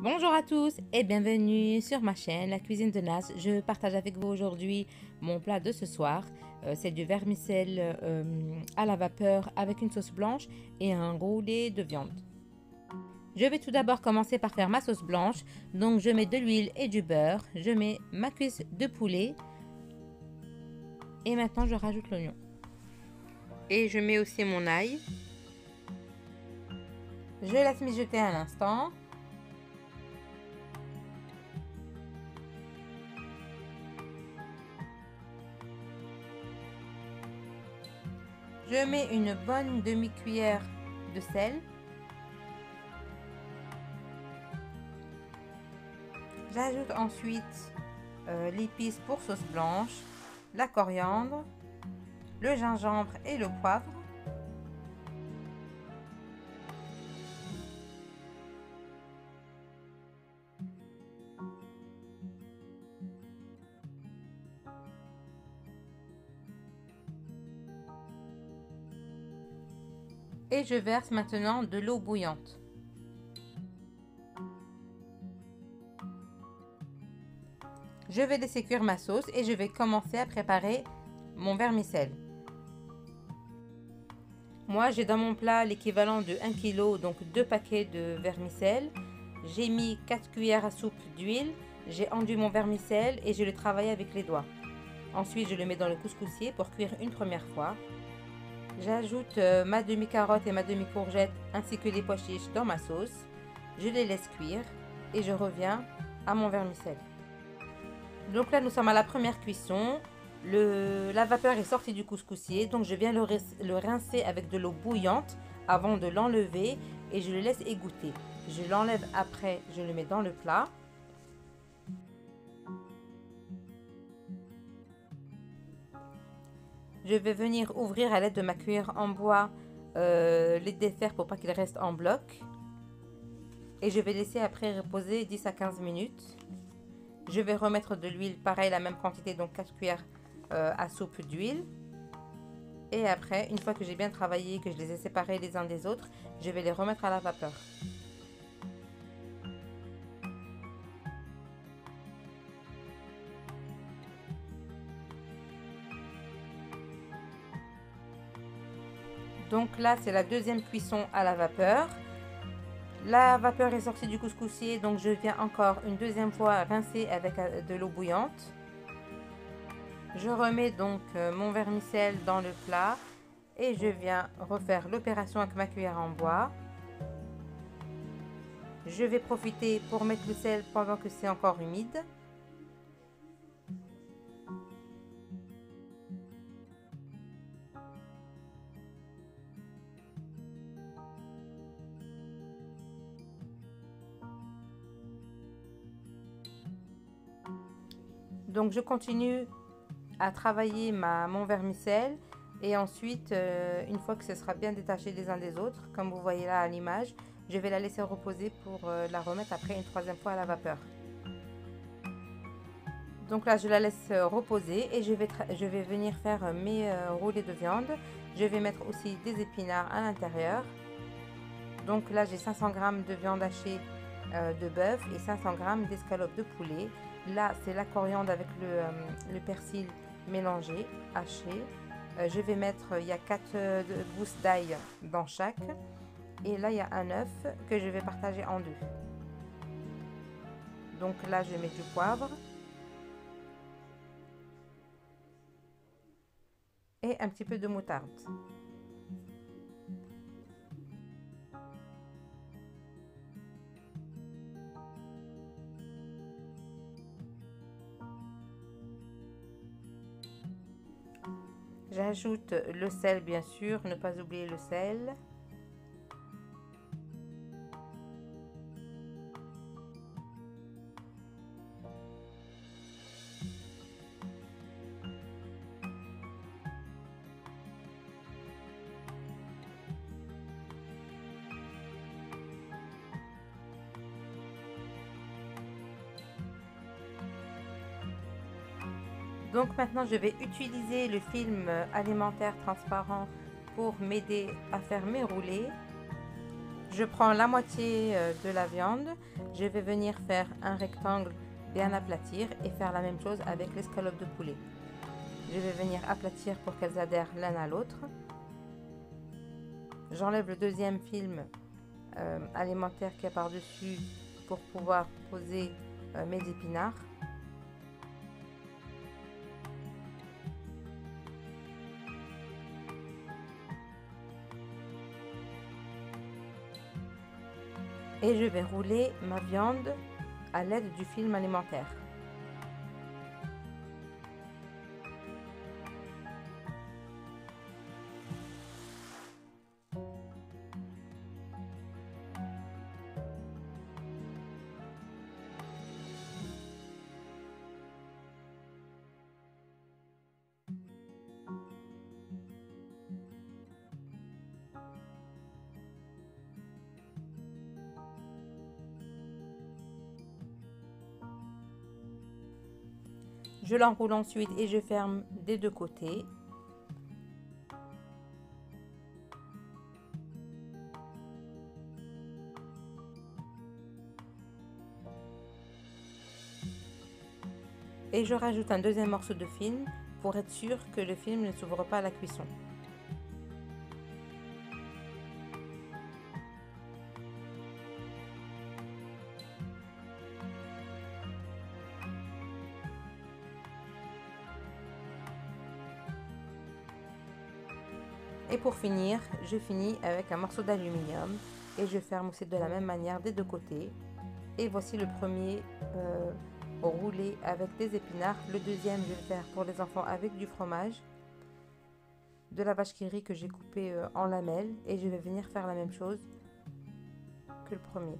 Bonjour à tous et bienvenue sur ma chaîne La Cuisine de Nas. Je partage avec vous aujourd'hui mon plat de ce soir. C'est du vermicelle à la vapeur avec une sauce blanche et un roulé de viande. Je vais tout d'abord commencer par faire ma sauce blanche. Donc je mets de l'huile et du beurre. Je mets ma cuisse de poulet. Et maintenant je rajoute l'oignon. Et je mets aussi mon ail. Je laisse mijoter un instant. Je mets une bonne demi-cuillère de sel. J'ajoute ensuite l'épice pour sauce blanche, la coriandre, le gingembre et le poivre. Et je verse maintenant de l'eau bouillante. Je vais laisser cuire ma sauce et je vais commencer à préparer mon vermicelle. Moi, j'ai dans mon plat l'équivalent de 1 kg, donc 2 paquets de vermicelle. J'ai mis 4 cuillères à soupe d'huile. J'ai enduit mon vermicelle et je le travaille avec les doigts. Ensuite, je le mets dans le couscoussier pour cuire une première fois. J'ajoute ma demi-carotte et ma demi-courgette ainsi que les pois chiches dans ma sauce. Je les laisse cuire et je reviens à mon vermicelle. Donc là, nous sommes à la première cuisson. La vapeur est sortie du couscoussier, donc je viens le rincer avec de l'eau bouillante avant de l'enlever et je le laisse égoutter. Je l'enlève après, je le mets dans le plat. Je vais venir ouvrir à l'aide de ma cuillère en bois les défaire pour pas qu'ils restent en bloc. Et je vais laisser après reposer 10 à 15 minutes. Je vais remettre de l'huile, pareil, la même quantité, donc 4 cuillères à soupe d'huile. Et après, une fois que j'ai bien travaillé, que je les ai séparés les uns des autres, je vais les remettre à la vapeur. Donc là, c'est la deuxième cuisson à la vapeur. La vapeur est sortie du couscoussier, donc je viens encore une deuxième fois rincer avec de l'eau bouillante. Je remets donc mon vermicelle dans le plat et je viens refaire l'opération avec ma cuillère en bois. Je vais profiter pour mettre le sel pendant que c'est encore humide. Donc je continue à travailler mon vermicelle et ensuite une fois que ce sera bien détaché les uns des autres, comme vous voyez là à l'image, je vais la laisser reposer pour la remettre après une troisième fois à la vapeur. Donc là je la laisse reposer et je vais venir faire mes roulés de viande. Je vais mettre aussi des épinards à l'intérieur. Donc là j'ai 500 g de viande hachée de bœuf et 500 g d'escalope de poulet. Là c'est la coriandre avec le persil mélangé, haché. Je vais mettre, il y a 4 gousses d'ail dans chaque. Et là il y a un œuf que je vais partager en deux. Donc là je mets du poivre. Et un petit peu de moutarde. J'ajoute le sel bien sûr, ne pas oublier le sel. Donc maintenant je vais utiliser le film alimentaire transparent pour m'aider à faire mes roulés. Je prends la moitié de la viande, je vais venir faire un rectangle, bien aplatir et faire la même chose avec l'escalope de poulet. Je vais venir aplatir pour qu'elles adhèrent l'un à l'autre. J'enlève le deuxième film alimentaire qui est par-dessus pour pouvoir poser mes épinards. Et je vais rouler ma viande à l'aide du film alimentaire. Je l'enroule ensuite et je ferme des deux côtés. Et je rajoute un deuxième morceau de film pour être sûr que le film ne s'ouvre pas à la cuisson. Et pour finir, je finis avec un morceau d'aluminium et je ferme aussi de la même manière des deux côtés. Et voici le premier roulé avec des épinards. Le deuxième, je vais faire pour les enfants avec du fromage, de la vache qui rit que j'ai coupé en lamelles. Et je vais venir faire la même chose que le premier.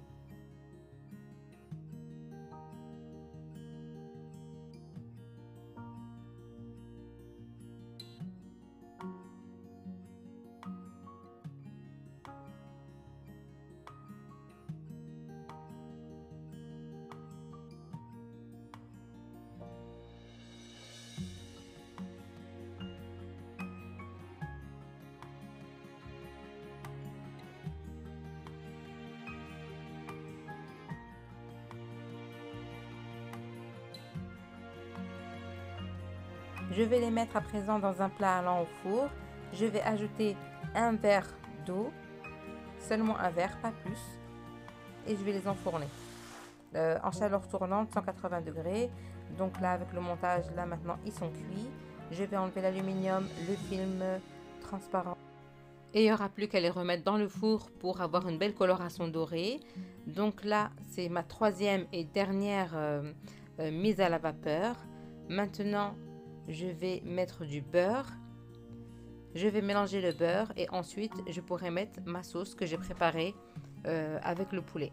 Je vais les mettre à présent dans un plat allant au four. Je vais ajouter un verre d'eau, seulement un verre, pas plus, et je vais les enfourner en chaleur tournante, 180 degrés. Donc là, avec le montage, là maintenant, ils sont cuits. Je vais enlever l'aluminium, le film transparent. Et il n'y aura plus qu'à les remettre dans le four pour avoir une belle coloration dorée. Donc là, c'est ma troisième et dernière mise à la vapeur. Maintenant, je vais mettre du beurre. Je vais mélanger le beurre et ensuite, je pourrai mettre ma sauce que j'ai préparée avec le poulet.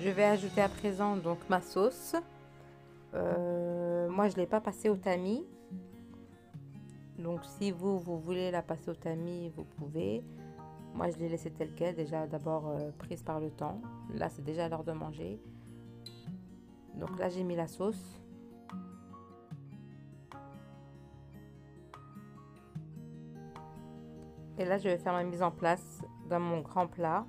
Je vais ajouter à présent donc ma sauce. Moi, je ne l'ai pas passée au tamis. Donc, si vous voulez la passer au tamis, vous pouvez. Moi, je l'ai laissée telle quelle, déjà d'abord prise par le temps. Là, c'est déjà l'heure de manger. Donc là, j'ai mis la sauce. Et là, je vais faire ma mise en place dans mon grand plat.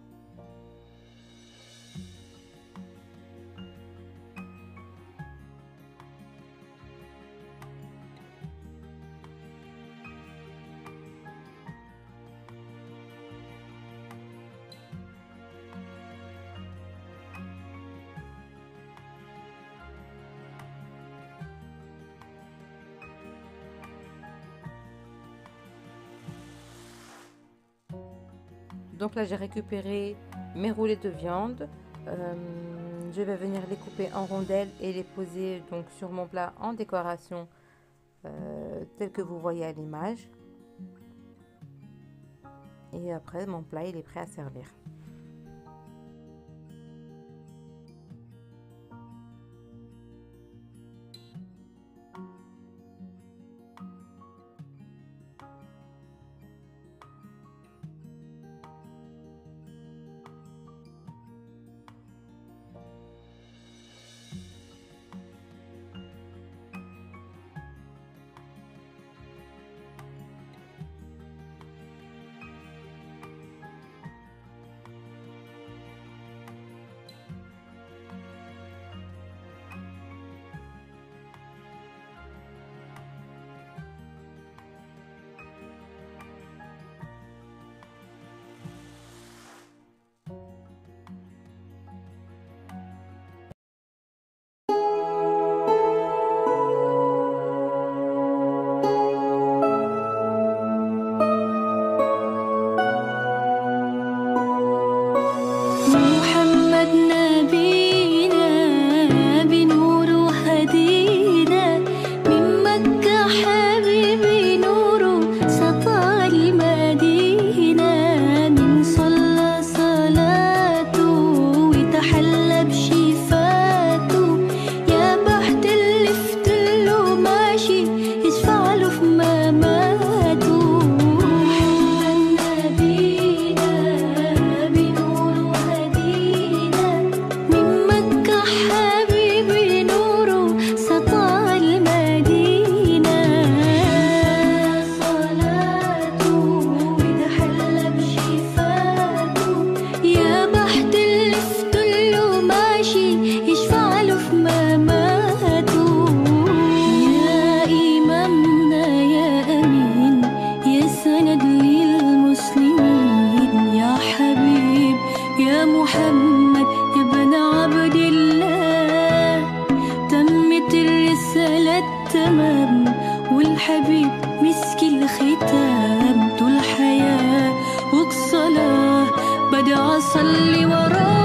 Donc là, j'ai récupéré mes roulés de viande. Je vais venir les couper en rondelles et les poser donc sur mon plat en décoration tel que vous voyez à l'image. Et après mon plat il est prêt à servir. والحبيب مسك الختام طول حياة وبصلاة بدي أصلي وراه.